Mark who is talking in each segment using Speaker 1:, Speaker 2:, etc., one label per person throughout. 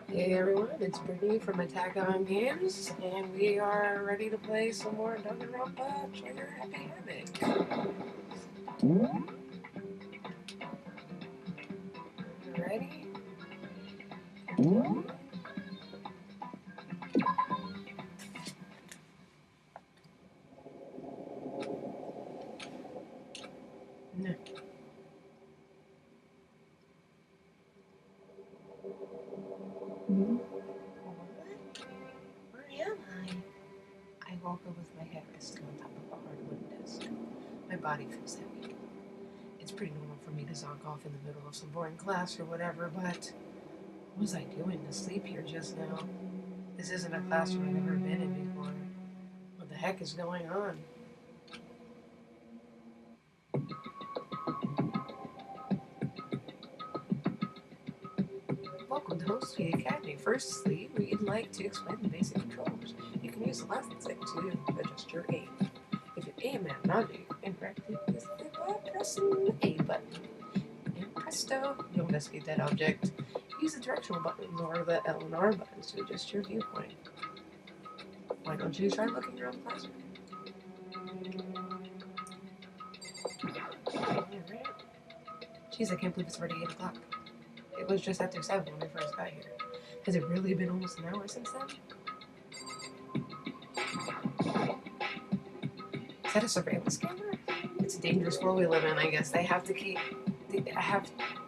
Speaker 1: Hey everyone, it's Brittany from Attack on Games, and we are ready to play some more Danganronpa Trigger Happy Havoc. Ready? No. Where am I? I woke up with my head resting on top of a hardwood desk. My body feels heavy. It's pretty normal for me to zonk off in the middle of some boring class or whatever, but what was I doing to sleep here just now? This isn't a classroom I've ever been in before. What the heck is going on? Welcome to Host the Academy. Firstly, we'd like to explain the basic controls. You can use the left stick to adjust your aim. If you aim at an object incorrectly, use the by pressing the A button. And presto, you'll investigate that object. Use the directional buttons or the L and R buttons to adjust your viewpoint. Why don't you try looking around the classroom? Alright. Jeez, I can't believe it's already 8 o'clock. It was just after 7 when we first got here. Has it really been almost an hour since then? Is that a surveillance camera? It's a dangerous world we live in, I guess. They have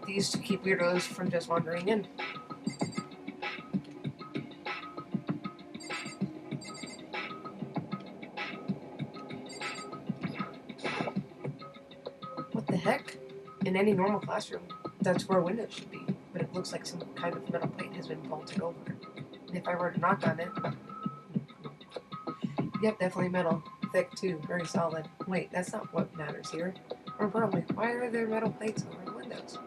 Speaker 1: these to keep weirdos from just wandering in. What the heck? In any normal classroom, that's where windows should be, but it looks like some kind of metal plate has been bolted over. And if I were to knock on it... Yep, definitely metal. Thick, too. Very solid. Wait, that's not what matters here. More importantly, why are there metal plates over the windows?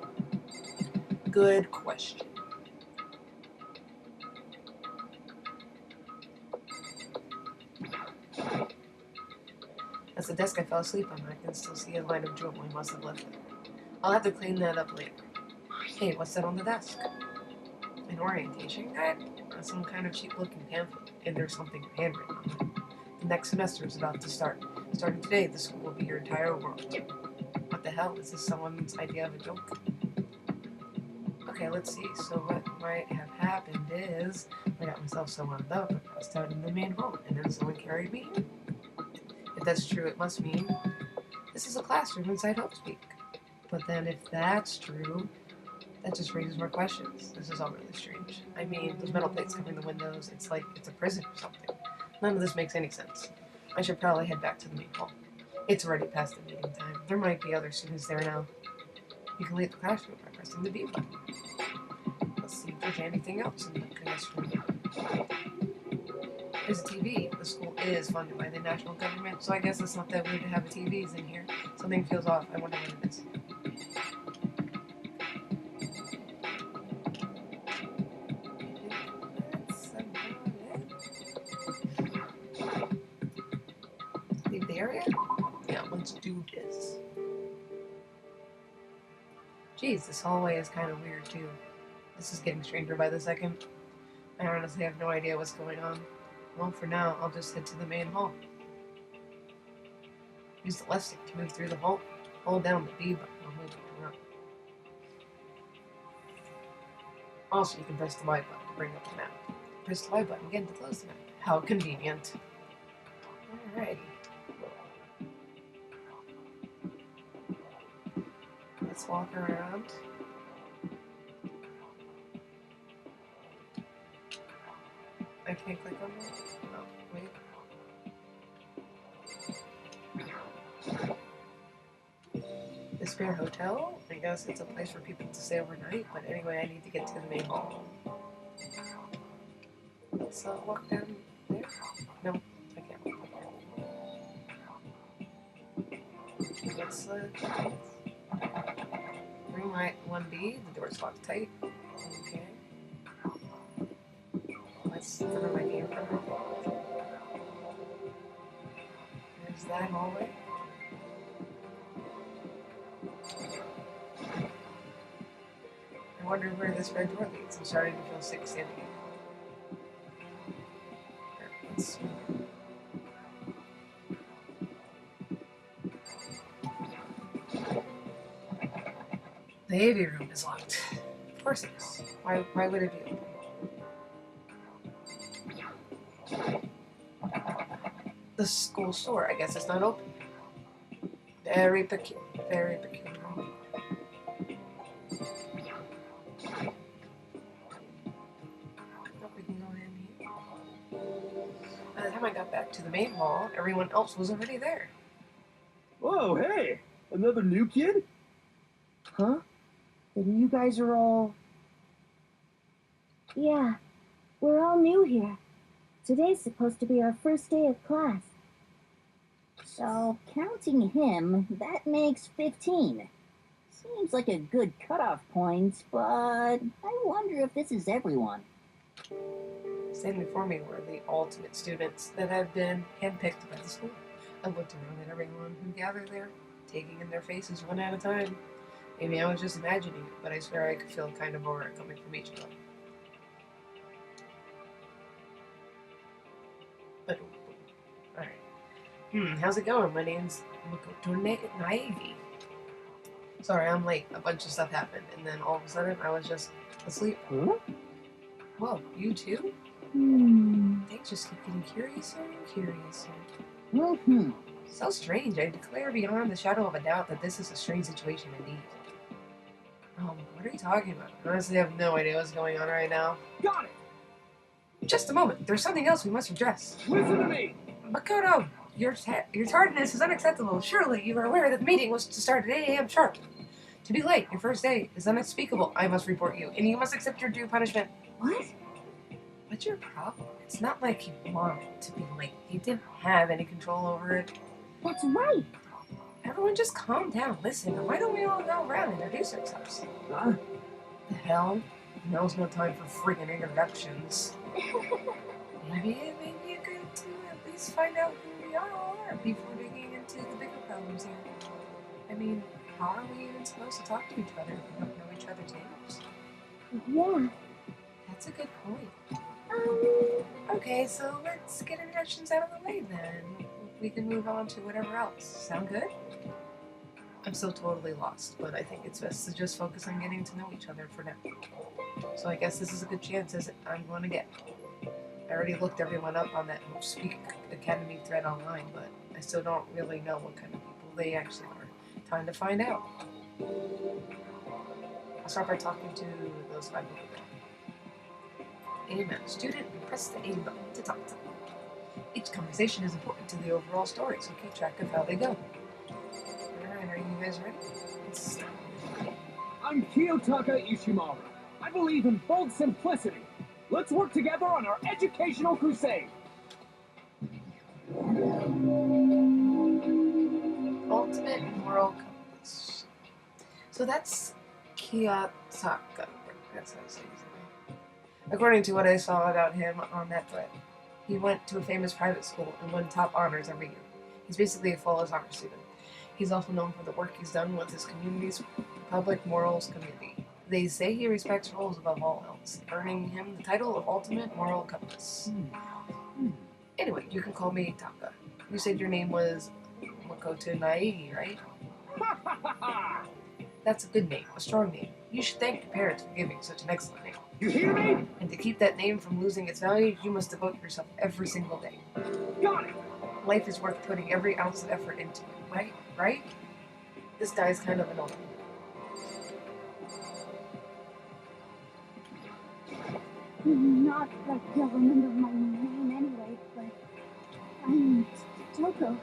Speaker 1: Good question. That's the desk I fell asleep on. I can still see a line of jewel I must have left there. I'll have to clean that up later. Hey, what's that on the desk? An orientation guide? Some kind of cheap-looking pamphlet, and there's something handwritten on it. The next semester is about to start. Starting today, the school will be your entire world. What the hell? Is this someone's idea of a joke? Okay, let's see. So what might have happened is I got myself so wound up and passed out in the main hall, and then someone carried me here. If that's true, it must mean this is a classroom inside Hopespeak. But then if that's true, that just raises more questions. This is all really strange. I mean, those metal plates covering the windows, it's like it's a prison or something. None of this makes any sense. I should probably head back to the main hall. It's already past the meeting time. There might be other students there now. You can leave the classroom by pressing the B button. Let's see if there's anything else in the classroom. There's a TV. The school is funded by the national government, so I guess it's not that weird to have TVs in here. Something feels off. I wonder what it is. Leave the area? Yeah, let's do this. Geez, this hallway is kind of weird too. This is getting stranger by the second. I honestly have no idea what's going on. Well, for now, I'll just head to the main hall. Use the left stick to move through the hall. Hold down the B button while moving around. Also, you can press the Y button to bring up the map. Press the Y button again to close the map. How convenient. Alrighty. Let's walk around. I can't click on that? No, wait. The Spare Hotel? I guess it's a place for people to stay overnight, but anyway, I need to get to the main hall. Let's walk down there. No, I can't walk there. Let's ring light 1B. The door's locked tight. Okay. Let's turn on my game for a minute. There's that hallway. I wonder where this red door leads. I'm starting to feel sick standing here. Let's see. The avid room is locked. Of course it is. Why would it be open? The school store, I guess it's not open. Very peculiar. Very peculiar. We can go in here. By the time I got back to the main hall, everyone else was already there.
Speaker 2: Whoa, hey! Another new kid?
Speaker 3: Huh? Then you guys are all...
Speaker 4: Yeah, we're all new here. Today's supposed to be our first day of class.
Speaker 3: So, counting him, that makes 15. Seems like a good cutoff point, but I wonder if this is everyone.
Speaker 1: Standing before me were the ultimate students that had been handpicked by the school. I looked around at everyone who gathered there, taking in their faces one at a time. Maybe I was just imagining it, but I swear I could feel kind of aura coming from each of them. But, alright. How's it going? My name's Makoto Naivi. Sorry, I'm late. A bunch of stuff happened, and then all of a sudden I was just asleep.
Speaker 2: Huh?
Speaker 1: Whoa, you too? Things just keep getting curiouser and curiouser. So strange. I declare beyond the shadow of a doubt that this is a strange situation indeed. What are you talking about? I honestly have no idea what's going on right now.
Speaker 2: Got it!
Speaker 1: Just a moment. There's something else we must address.
Speaker 2: Listen to me!
Speaker 1: Makoto, your tardiness is unacceptable. Surely you are aware that the meeting was to start at 8 a.m. sharp. To be late, your first day, is unspeakable. I must report you, and you must accept your due punishment.
Speaker 4: What?
Speaker 1: What's your problem? It's not like he wanted to be late. He didn't have any control over it.
Speaker 4: That's right.
Speaker 1: Everyone just calm down. Listen, why don't we all go around and introduce ourselves?
Speaker 2: Huh?
Speaker 1: The hell? Now's no time for friggin' introductions. Maybe you could at least find out who we all are before digging into the bigger problems here. I mean, how are we even supposed to talk to each other if we don't know each other's names?
Speaker 4: Yeah.
Speaker 1: That's a good point. Okay, so let's get introductions out of the way then. We can move on to whatever else. Sound good? I'm still totally lost, but I think it's best to just focus on getting to know each other for now. So I guess this is a good chance as I'm going to get. I already looked everyone up on that Speak Academy thread online, but I still don't really know what kind of people they actually are. Time to find out. I'll start by talking to those 5 people there. Amen. Student, press the A button to talk to them. Each conversation is important to the overall story, so keep track of how they go. Alright, are you guys ready? Let's start.
Speaker 2: I'm Kiyotaka Ishimara. I believe in bold simplicity. Let's work together on our educational crusade.
Speaker 1: Ultimate moral compass. So that's Kiyotaka. That's how I say his name. According to what I saw about him on that thread, he went to a famous private school and won top honors every year. He's basically a flawless honor student. He's also known for the work he's done with his community's public morals community. They say he respects rules above all else, earning him the title of Ultimate Moral Compass. Anyway, you can call me Taka. You said your name was Makoto Naegi, right? That's a good name, a strong name. You should thank your parents for giving such an excellent name.
Speaker 2: You hear me?
Speaker 1: And to keep that name from losing its value, you must devote yourself every single day.
Speaker 2: Got it!
Speaker 1: Life is worth putting every ounce of effort into it, right? Right? This guy's kind of annoying.
Speaker 4: Not that you'll remember my name anyway, but I'm Toko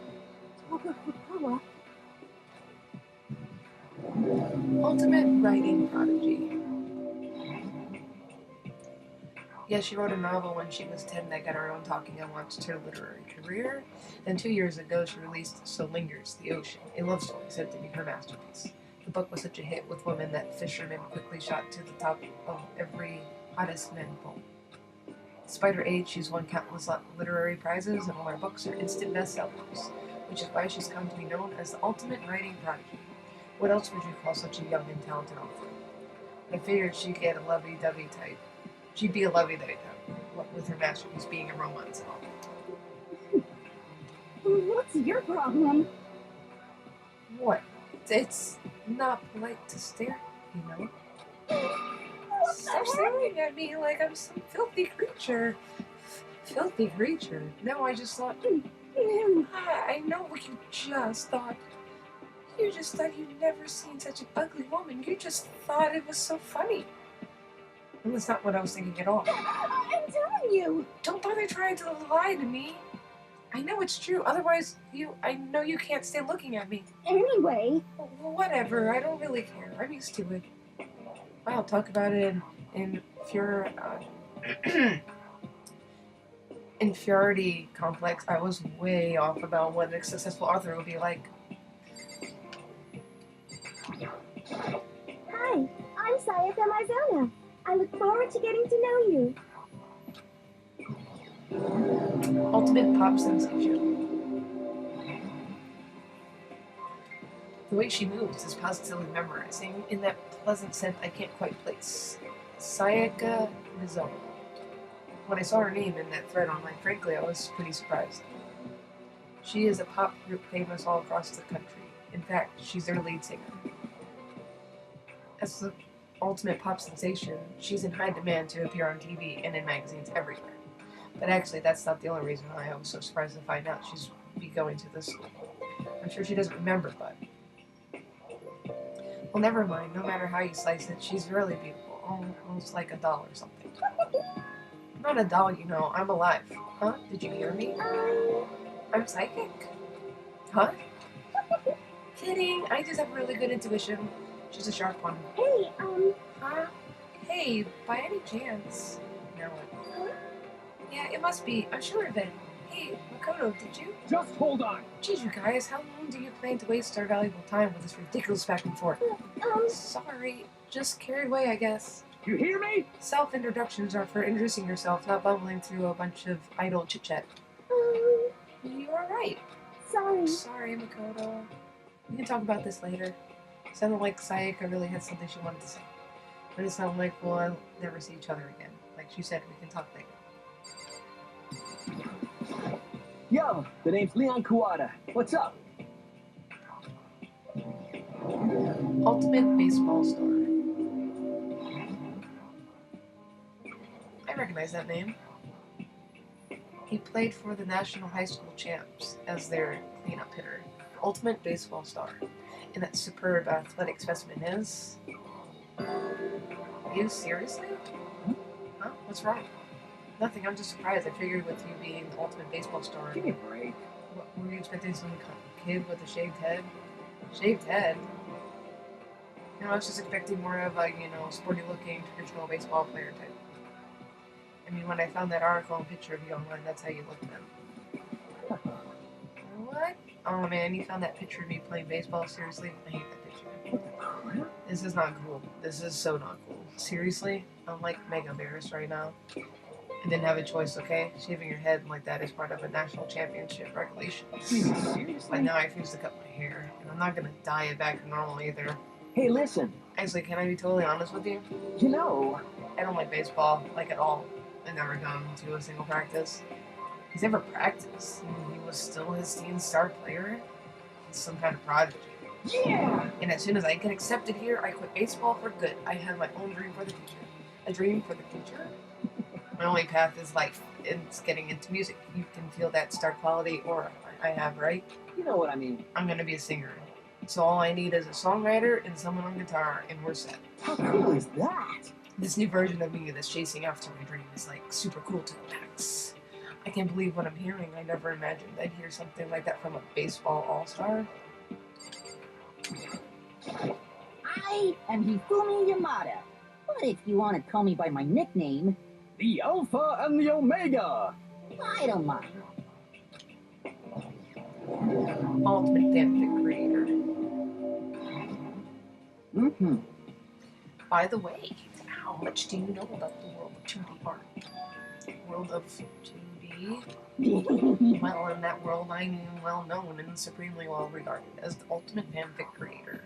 Speaker 4: Fukawa.
Speaker 1: Ultimate writing prodigy. Yeah, she wrote a novel when she was 10 that got her own talking and launched her literary career. Then 2 years ago, she released So Lingers, the Ocean, a love story said to be her masterpiece. The book was such a hit with women that fishermen quickly shot to the top of every hottest men poll. Despite her age, she's won countless literary prizes, and all her books are instant bestsellers, which is why she's come to be known as the ultimate writing prodigy. What else would you call such a young and talented author? I figured she'd get a lovey-dovey type. She'd be a lovey-dovey type, with her masterpiece being a romance novel.
Speaker 4: What's your problem?
Speaker 1: What? It's not polite to stare, you know? Stop staring at me like I'm some filthy creature. Filthy creature? No, I just thought... I know what you just thought. You just thought you'd never seen such an ugly woman. You just thought it was so funny. And that's not what I was thinking at all.
Speaker 4: I'm telling you.
Speaker 1: Don't bother trying to lie to me. I know it's true. Otherwise, I know you can't stay looking at me.
Speaker 4: Anyway.
Speaker 1: Whatever. I don't really care. I'm used to it. I'll talk about it in inferiority complex. I was way off about what a successful author would be like.
Speaker 4: Hi, I'm Sayaka Marzona. I look forward to getting to know you.
Speaker 1: Ultimate pop sensation. The way she moves is positively memorizing in that pleasant scent I can't quite place. Sayaka Mizono. When I saw her name in that thread online, frankly, I was pretty surprised. She is a pop group famous all across the country. In fact, she's their lead singer. As the ultimate pop sensation, she's in high demand to appear on TV and in magazines everywhere. But actually, that's not the only reason why I was so surprised to find out she's be going to this school. I'm sure she doesn't remember, but... Well, never mind. No matter how you slice it, she's really beautiful. Almost like a doll or something. I'm not a doll, you know. I'm alive. Huh? Did you hear me? I'm psychic. Huh? Kidding. I just have really good intuition. She's a sharp one.
Speaker 4: Hey,
Speaker 1: Huh? Hey, by any chance... Now what? Yeah, it must be. I'm sure of it. Hey, Makoto, did you?
Speaker 2: Just hold on.
Speaker 1: Geez, you guys, how long do you plan to waste our valuable time with this ridiculous back and forth? Sorry, just carried away, I guess.
Speaker 2: You hear me?
Speaker 1: Self-introductions are for introducing yourself, not bumbling through a bunch of idle chit-chat. You're right.
Speaker 4: sorry.
Speaker 1: Sorry, Makoto. We can talk about this later. It sounded like Sayaka really had something she wanted to say. But it sounded like we'll never see each other again. Like she said, we can talk later.
Speaker 2: Yo, the name's Leon Kuwata. What's up?
Speaker 1: Ultimate baseball star. I recognize that name. He played for the National High School Champs as their cleanup hitter. Ultimate baseball star. And that superb athletic specimen is... You seriously? Huh? What's wrong? Nothing, I'm just surprised. I figured with you being the ultimate baseball star...
Speaker 2: Give me a break.
Speaker 1: What, were you expecting some kid with a shaved head? Shaved head? No, I was just expecting more of a, sporty-looking, traditional baseball player type. I mean, when I found that article and picture of you online, that's how you looked then. What? Oh man, you found that picture of me playing baseball? Seriously? I hate that picture. This is not cool. This is so not cool. Seriously? I'm like mega embarrassed right now. I didn't have a choice, okay? Shaving your head like that is part of a national championship regulations.
Speaker 2: Seriously?
Speaker 1: But now I refuse to cut my hair, and I'm not gonna dye it back to normal either.
Speaker 2: Hey, listen.
Speaker 1: Actually, can I be totally honest with you?
Speaker 2: You know...
Speaker 1: I don't like baseball, like at all. I've never gone to a single practice. He's never practiced. He was still his team's star player. He's some kind of prodigy.
Speaker 2: Yeah!
Speaker 1: And as soon as I get accepted here, I quit baseball for good. I have my own dream for the future. A dream for the future? My only path is life. It's getting into music. You can feel that star quality aura I have, right?
Speaker 2: You know what I mean.
Speaker 1: I'm gonna be a singer. So all I need is a songwriter and someone on guitar, and we're set.
Speaker 2: How cool is that?
Speaker 1: This new version of me that's chasing after my dream is like super cool to the max. I can't believe what I'm hearing. I never imagined I'd hear something like that from a baseball all-star.
Speaker 3: I am Hifumi Yamada. But if you want to call me by my nickname,
Speaker 2: The Alpha and the Omega!
Speaker 3: I don't mind.
Speaker 1: Ultimate fanfic creator.
Speaker 3: Mm-hmm.
Speaker 1: By the way, how much do you know about the world of 2D art? World of 2D? Well, in that world, I am well known and supremely well regarded as the ultimate fanfic creator.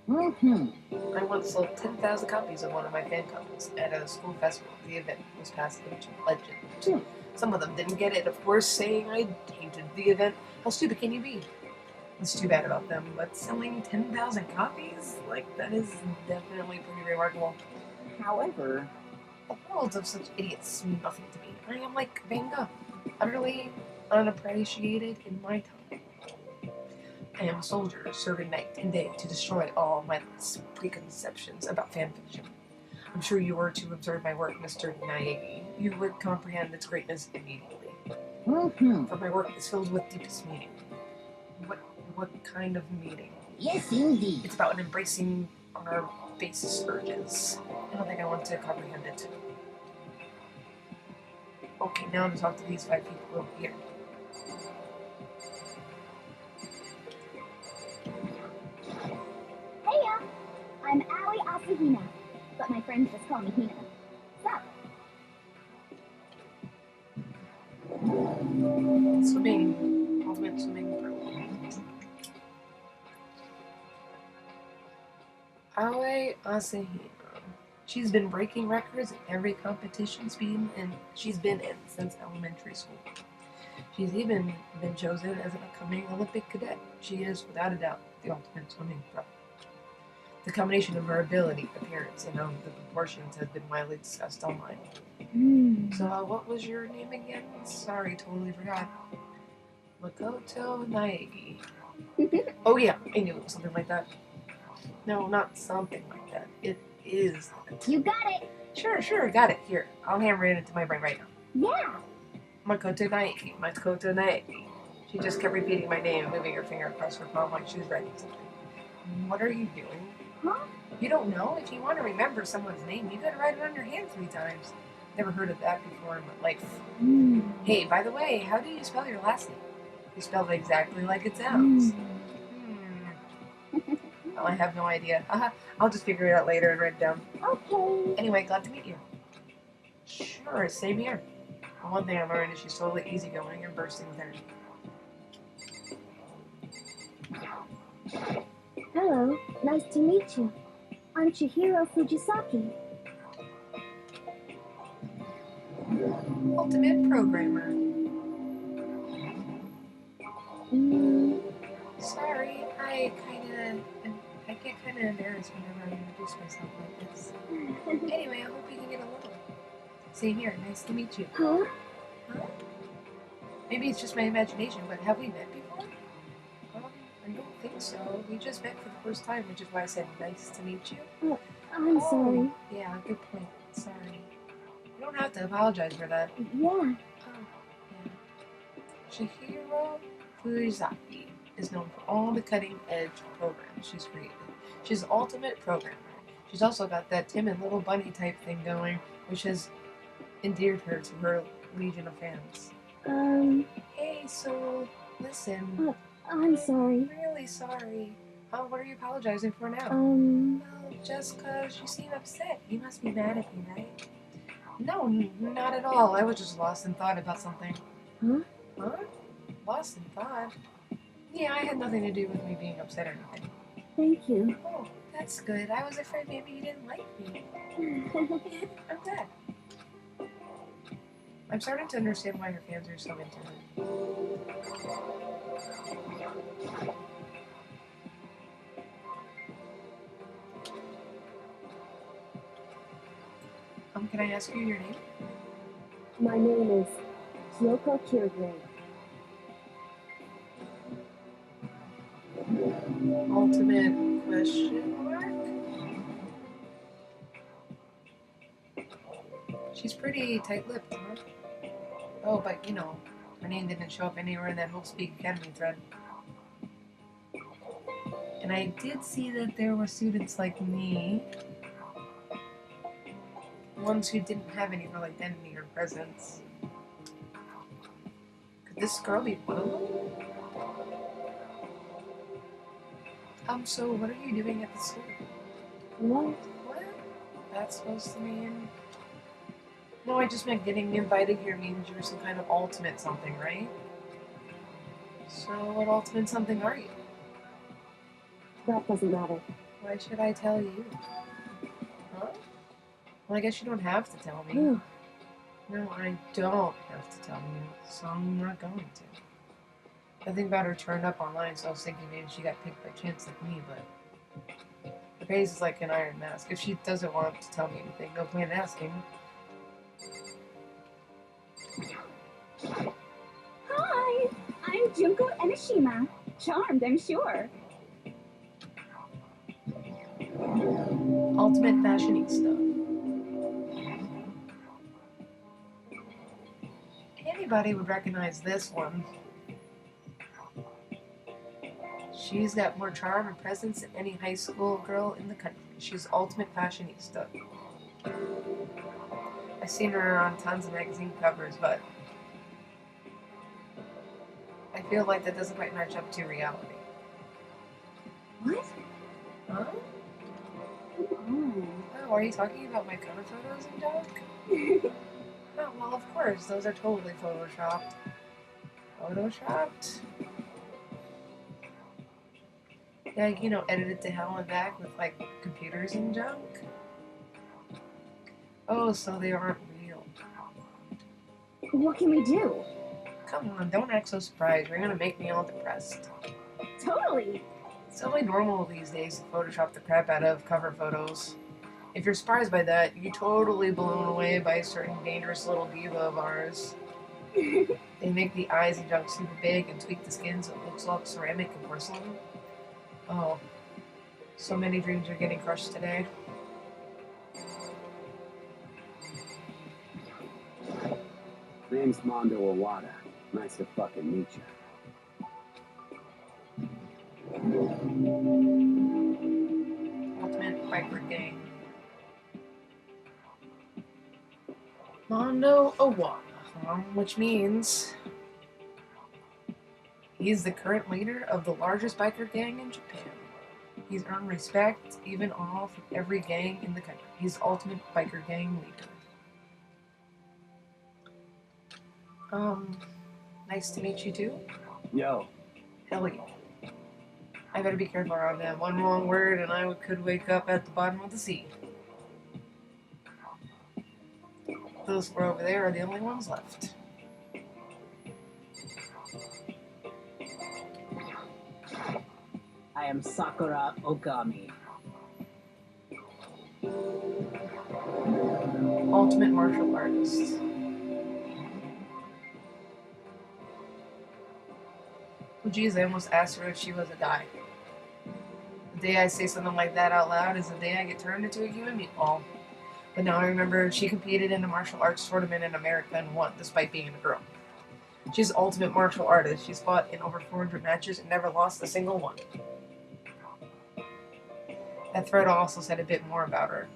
Speaker 3: Mm-hmm.
Speaker 1: I once sold 10,000 copies of one of my fan comics at a school festival. The event was passed into legend. Some of them didn't get it, of course, saying I tainted the event. How stupid can you be? It's too bad about them, but selling 10,000 copies? Like, that is definitely pretty remarkable.
Speaker 3: However,
Speaker 1: The worlds of such idiots mean nothing to me. I am like Van Gogh, utterly unappreciated in my time. I am a soldier serving night and day to destroy all my preconceptions about fanfiction. I'm sure you were to observe my work, Mr. Naegi, you would comprehend its greatness immediately. For my work is filled with deepest meaning. What kind of meaning?
Speaker 3: Yes, indeed.
Speaker 1: It's about embracing our basest urges. I don't think I want to comprehend it. Okay, now to talk to these 5 people over here.
Speaker 4: Heya! I'm Ali Asahina, but my friends just call me Hina. Sup?
Speaker 1: Swimming. Ultimate swimming pro. Aoi Asahina. She's been breaking records in every competition she's been in since elementary school. She's even been chosen as an upcoming Olympic cadet. She is, without a doubt, the ultimate swimming pro. The combination of her ability, appearance, and the proportions has been widely discussed online. So, what was your name again? Sorry, totally forgot. Makoto Naegi. Oh yeah, I knew it was something like that. No, not something like that. It is that.
Speaker 4: You got it!
Speaker 1: Sure, got it. Here, I'll hammer it into my brain right now.
Speaker 4: Yeah!
Speaker 1: Makoto Naegi. She just kept repeating my name and moving her finger across her palm like she was writing something. What are you doing?
Speaker 4: Huh?
Speaker 1: You don't know? If you want to remember someone's name, you gotta write it on your hand 3 times. Never heard of that before in my life. Hey, by the way, how do you spell your last name? You spell it exactly like it sounds. Well, I have no idea. I'll just figure it out later and write it down.
Speaker 4: Okay.
Speaker 1: Anyway, glad to meet you. Sure, same here. The one thing I learned is she's totally easygoing and bursting with energy.
Speaker 4: Hello, nice to meet you. I'm Chihiro Fujisaki.
Speaker 1: Ultimate programmer. Sorry, I get kind of embarrassed whenever I introduce myself like this. Anyway, I hope you can get a little. Same here, nice to meet you.
Speaker 4: Huh?
Speaker 1: Maybe it's just my imagination, but have we met before? I don't think so. We just met for the first time, which is why I said nice to meet you.
Speaker 4: I'm sorry.
Speaker 1: Yeah, good point. Sorry. You don't have to apologize for that.
Speaker 4: Yeah.
Speaker 1: Oh, yeah. Chihiro Fujisaki is known for all the cutting-edge programs she's created. She's an ultimate programmer. She's also got that timid little bunny type thing going, which has endeared her to her legion of fans. Hey, so, listen.
Speaker 4: I'm sorry.
Speaker 1: Really sorry. What are you apologizing for now?
Speaker 4: Um,
Speaker 1: Well, just 'cause you seem upset. You must be mad at me, right? No, not at all. I was just lost in thought about something.
Speaker 4: Huh?
Speaker 1: Huh? Lost in thought? Yeah, I had nothing to do with me being upset or anything.
Speaker 4: thank you.
Speaker 1: Oh, that's good. I was afraid maybe you didn't like me. I'm glad. I'm starting to understand why her fans are so into her. Can I ask you your name?
Speaker 4: My name is Kyoko Kirigane.
Speaker 1: Ultimate question mark? She's pretty tight-lipped, huh? Oh, but you know, her name didn't show up anywhere in that whole Speak Academy thread. And I did see that there were students like me, ones who didn't have any real identity or presence. Could this girl be one of them? So what are you doing at the school?
Speaker 4: What?
Speaker 1: What? That's supposed to mean? No, I just meant getting invited here means you're some kind of ultimate something, right? So what ultimate something are you?
Speaker 4: That doesn't matter.
Speaker 1: Why should I tell you? Huh? Well, I guess you don't have to tell me.
Speaker 4: Ooh,
Speaker 1: No, I don't have to tell you, so I'm not going to. Nothing about her turned up online, so I was thinking maybe she got picked by chance like me, but her face is like an iron mask. If she doesn't want to tell me anything, no point in asking.
Speaker 5: Hi, I'm Junko Enoshima. Charmed, I'm sure.
Speaker 1: Ultimate fashionista. Anybody would recognize this one. She's got more charm and presence than any high school girl in the country. She's ultimate fashionista. I've seen her on tons of magazine covers, but I feel like that doesn't quite match up to reality.
Speaker 4: what?
Speaker 1: Huh?
Speaker 5: Come
Speaker 1: Oh, are you talking about my cover photos and junk?
Speaker 5: on.
Speaker 1: Oh, well, of course. Those are totally photoshopped. Photoshopped? Yeah, you know, edited to hell and back with, like, computers and junk? Oh, so they aren't real.
Speaker 5: What can we do?
Speaker 1: Come on, don't act so surprised. You're gonna make me all depressed.
Speaker 5: Totally.
Speaker 1: It's totally normal these days to Photoshop the crap out of cover photos. If you're surprised by that, you're totally blown away by a certain dangerous little diva of ours. They make the eyes and junk super big and tweak the skin so it looks like ceramic and porcelain. Oh, so many dreams are getting crushed today.
Speaker 2: Name's Mondo Iwata. Nice to fucking meet you.
Speaker 1: Ultimate biker gang. Mondo Iwata, which means he's the current leader of the largest biker gang in Japan. He's earned respect even off of every gang in the country. He's the ultimate biker gang leader. Nice to meet you too.
Speaker 2: Yo,
Speaker 1: Hell yeah. I better be careful around him. One wrong word and I could wake up at the bottom of the sea. Those four over there are the only ones left.
Speaker 6: I am Sakura Ogami.
Speaker 1: Ultimate martial artist. Oh geez, I almost asked her if she was a guy. The day I say something like that out loud is the day I get turned into a human meatball. But now I remember she competed in a martial arts tournament in America and won, despite being a girl. She's the ultimate martial artist. She's fought in over 400 matches and never lost a single one. That thread also said a bit more about her.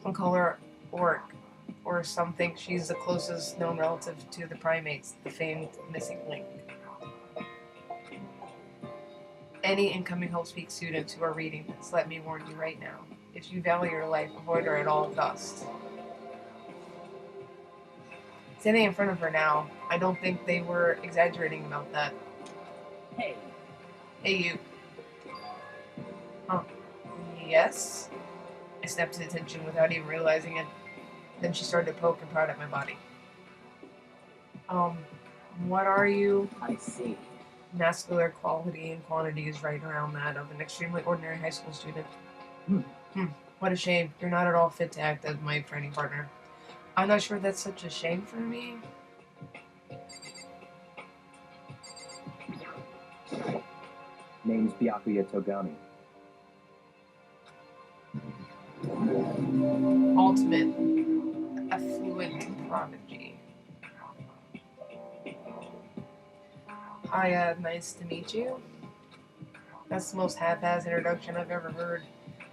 Speaker 1: Some call her Orc, or some think she's the closest known relative to the primates, the famed missing link. Any incoming Hope Speak students who are reading this, let me warn you right now. If you value your life, avoid her at all costs. Standing in front of her now, I don't think they were exaggerating about that.
Speaker 6: Hey,
Speaker 1: Hey, you. Huh. Yes? I snapped to attention without even realizing it. Then she started to poke and prod at my body. What are you?
Speaker 6: I see.
Speaker 1: Muscular quality and quantity is right around that of an extremely ordinary high school student. What a shame. You're not at all fit to act as my training partner. I'm not sure that's such a shame for me.
Speaker 7: Name's Byakuya Togami.
Speaker 1: Ultimate affluent prodigy. Hi, nice to meet you. That's the most half-assed introduction I've ever heard,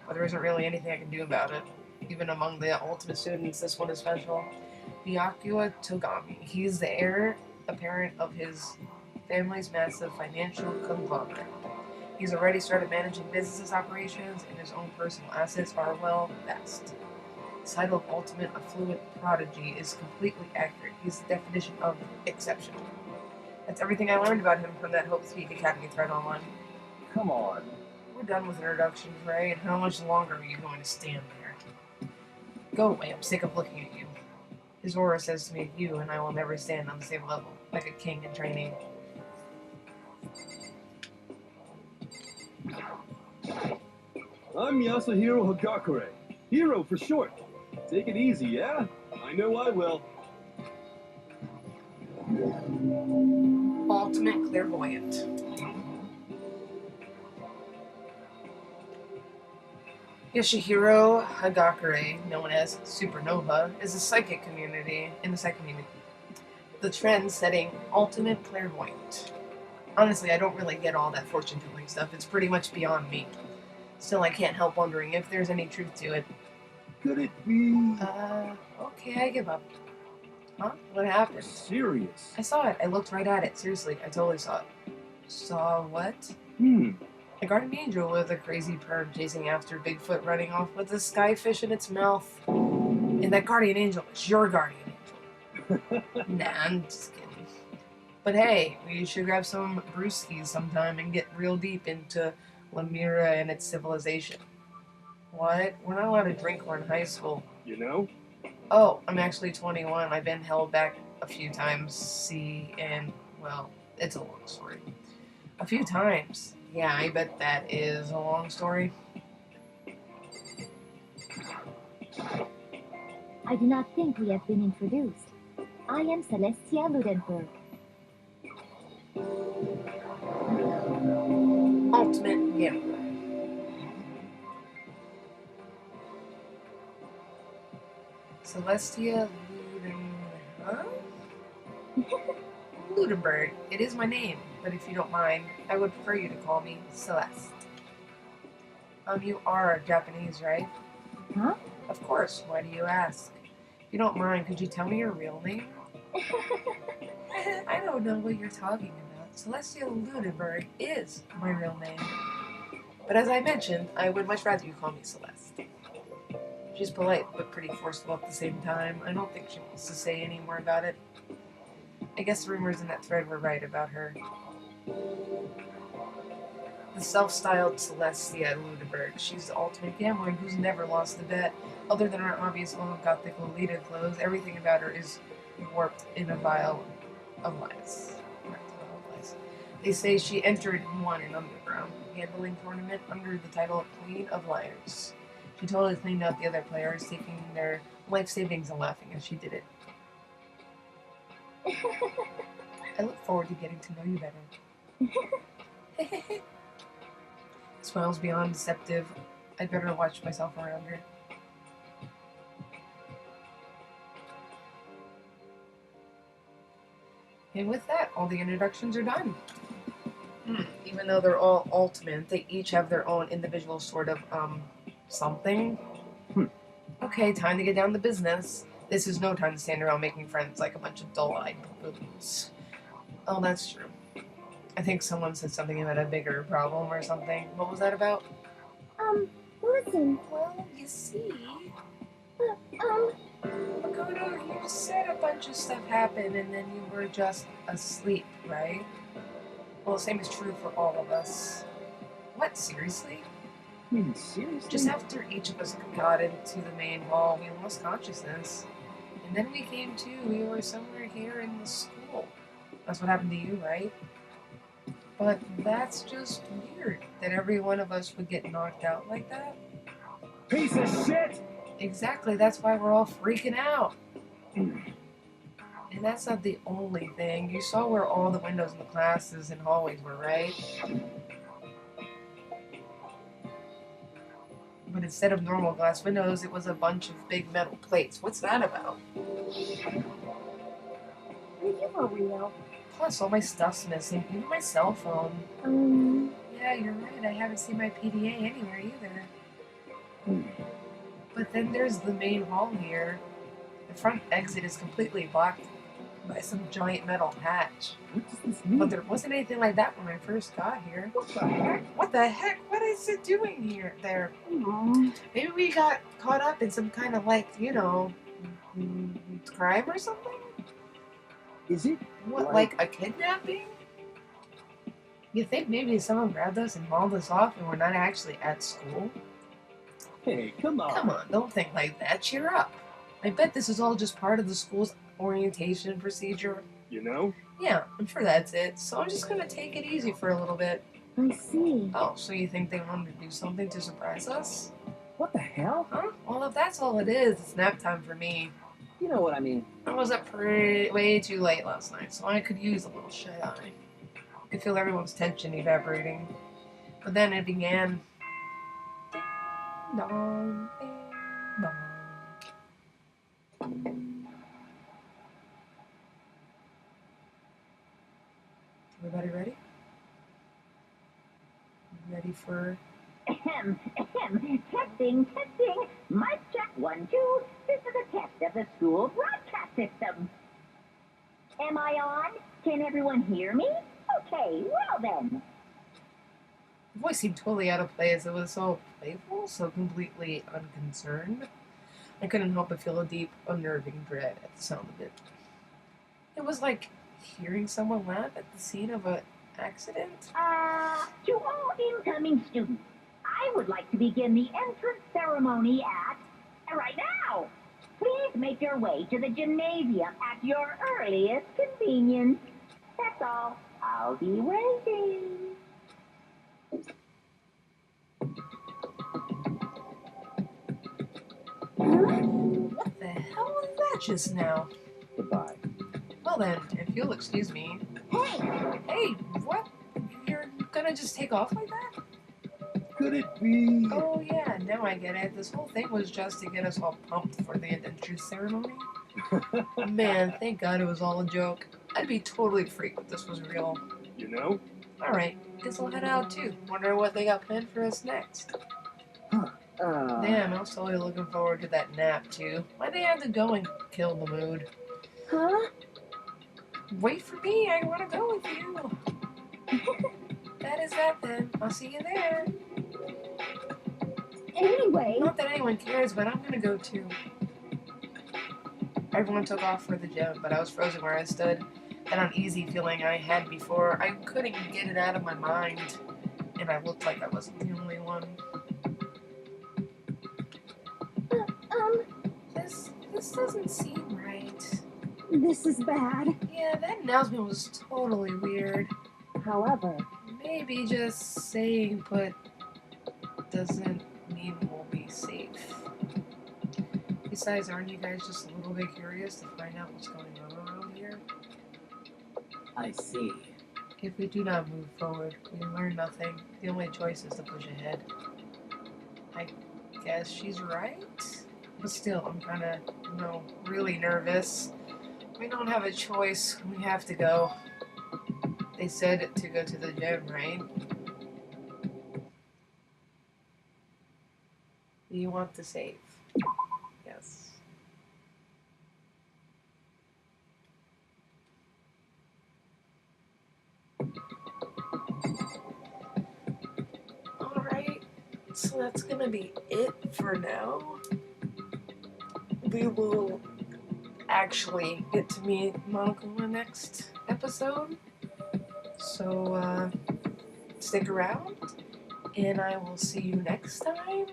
Speaker 1: but there isn't really anything I can do about it. Even among the ultimate students, this one is special. Byakuya Togami. He's the heir apparent of his family's massive financial conglomerate. He's already started managing business operations, and his own personal assets are, well, vast. The title of ultimate affluent prodigy is completely accurate. He's the definition of exceptional. That's everything I learned about him from that Hope Speak Academy thread online.
Speaker 7: Come on.
Speaker 1: We're done with introductions, right? How much longer are you going to stand there? Go away, I'm sick of looking at you. His aura says to me, you and I will never stand on the same level, like a king in training.
Speaker 2: I'm Yasuhiro Hagakure. Hero for short. Take it easy, yeah? I know I will.
Speaker 1: Ultimate clairvoyant. Yoshihiro Hagakure, known as Supernova, is a psychic community in the psychic community. The trend-setting ultimate clairvoyant. Honestly, I don't really get all that fortune-telling stuff. It's pretty much beyond me. Still, I can't help wondering if there's any truth to it.
Speaker 2: Could it be...
Speaker 1: Okay, I give up. Huh? What happened?
Speaker 2: serious?
Speaker 1: I saw it. I looked right at it. Seriously, I totally saw it. Saw what? A guardian angel with a crazy perv chasing after Bigfoot running off with a skyfish in its mouth. And that guardian angel is your guardian angel. Nah, I'm just kidding. But hey, we should grab some brewskis sometime and get real deep into Lemira and its civilization. What? We're not allowed to drink. We're in high school.
Speaker 2: You know?
Speaker 1: Oh, I'm actually 21. I've been held back a few times. See, and, well, it's a long story. A few times. Yeah, I bet that is a long story.
Speaker 4: I do not think we have been introduced. I am Celestia Ludenberg.
Speaker 1: Ultimate Gambler. Celestia Ludenberg. It is my name, but if you don't mind, I would prefer you to call me Celeste. You are Japanese, right?
Speaker 4: Huh?
Speaker 1: Of course. Why do you ask? If you don't mind, could you tell me your real name? I don't know what you're talking about. Celestia Ludenberg is my real name. But as I mentioned, I would much rather you call me Celeste. She's polite, but pretty forceful at the same time. I don't think she wants to say any more about it. I guess the rumors in that thread were right about her. The self-styled Celestia Ludenberg. She's the ultimate gambler who's never lost a bet. Other than her obvious old gothic Lolita clothes, everything about her is warped in a vial of lies. They say she entered and won an underground gambling tournament under the title of Queen of Liars. She totally cleaned out the other players, taking their life savings and laughing as she did it. I look forward to getting to know you better. Smiles beyond deceptive. I'd better watch myself around her. And with that, all the introductions are done. Even though they're all ultimate, they each have their own individual sort of, something. Okay, time to get down to business. This is no time to stand around making friends like a bunch of dull-eyed baboons. Oh, that's true. I think someone said something about a bigger problem or something. What was that about?
Speaker 4: Listen.
Speaker 1: Well, you see... Makoto, you said a bunch of stuff happened and then you were just asleep, right? Well, the same is true for all of us. What, seriously?
Speaker 2: Seriously?
Speaker 1: Just after each of us got into the main hall, we lost consciousness. And then we came to, we were somewhere here in the school. That's what happened to you, right? But that's just weird, that every one of us would get knocked out like that.
Speaker 2: Piece of shit!
Speaker 1: Exactly, that's why we're all freaking out. And that's not the only thing. You saw where all the windows in the classes and hallways were, right? But instead of normal glass windows, it was a bunch of big metal plates. What's that about?
Speaker 4: Are you for real?
Speaker 1: Plus, all my stuff's missing, even my cell phone. Yeah, you're right, I haven't seen my PDA anywhere either. But then there's the main hall here. The front exit is completely blocked by some giant metal hatch.
Speaker 2: What does this mean?
Speaker 1: But there wasn't anything like that when I first got here.
Speaker 2: What the heck?
Speaker 1: What the heck? What is it doing here? There. Maybe we got caught up in some kind of, like, you know, crime or something?
Speaker 2: Is it?
Speaker 1: What, like a kidnapping? You think maybe someone grabbed us and hauled us off and we're not actually at school?
Speaker 2: Hey, come on.
Speaker 1: Come on, don't think like that. Cheer up. I bet this is all just part of the school's orientation procedure.
Speaker 2: You know?
Speaker 1: Yeah, I'm sure that's it. So I'm just gonna take it easy for a little bit.
Speaker 4: I see.
Speaker 1: Oh, so you think they wanted to do something to surprise us?
Speaker 2: What the hell?
Speaker 1: Huh? Well, if that's all it is, it's nap time for me.
Speaker 6: You know what I mean.
Speaker 1: I was up way too late last night, so I could use a little shut-eye. I could feel everyone's tension evaporating. But then it began. Ding dong, ding dong. Everybody ready? Ready for...
Speaker 3: Ahem, ahem. Testing, testing. Mic check 1, 2. This is a test of the school broadcast system. Am I on? Can everyone hear me? Okay, well then.
Speaker 1: The voice seemed totally out of place. It was so playful, so completely unconcerned. I couldn't help but feel a deep, unnerving dread at the sound of it. It was like hearing someone laugh at the scene of an accident.
Speaker 3: To all incoming students, I would like to begin the entrance ceremony right now. Please make your way to the gymnasium at your earliest convenience. That's all. I'll be waiting.
Speaker 1: What the hell was that just now?
Speaker 7: Goodbye.
Speaker 1: Well then, if you'll excuse me.
Speaker 3: Hey!
Speaker 1: Hey, what? You're gonna just take off like that?
Speaker 2: Could it be?
Speaker 1: Oh yeah, now I get it. This whole thing was just to get us all pumped for the entrance ceremony. Man, thank God it was all a joke. I'd be totally freaked if this was real.
Speaker 2: You know?
Speaker 1: Alright, guess I'll head out too. Wonder what they got planned for us next. Damn, I was totally looking forward to that nap too. Why'd they have to go and kill the mood?
Speaker 4: Huh?
Speaker 1: Wait for me, I wanna go with you. That is that then. I'll see you there.
Speaker 4: Anyway,
Speaker 1: Not that anyone cares, but I'm gonna go too. Everyone took off for the gym, but I was frozen where I stood. That uneasy feeling I had before, I couldn't get it out of my mind. And I looked like I wasn't the only one. This doesn't seem right.
Speaker 4: this is bad.
Speaker 1: Yeah, that announcement was totally weird.
Speaker 4: However,
Speaker 1: Maybe just saying put doesn't mean we'll be safe. Besides, aren't you guys just a little bit curious to find out what's going on around here?
Speaker 6: I see.
Speaker 1: If we do not move forward, we learn nothing. The only choice is to push ahead. I guess she's right? But still, I'm kind of, really nervous. We don't have a choice. We have to go. They said to go to the gym, right? You want to save. Yes. Alright, so that's gonna be it for now. We will actually get to meet Monica in the next episode. So, stick around, and I will see you next time.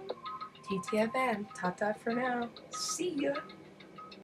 Speaker 1: TTFN. Ta-ta for now. See ya.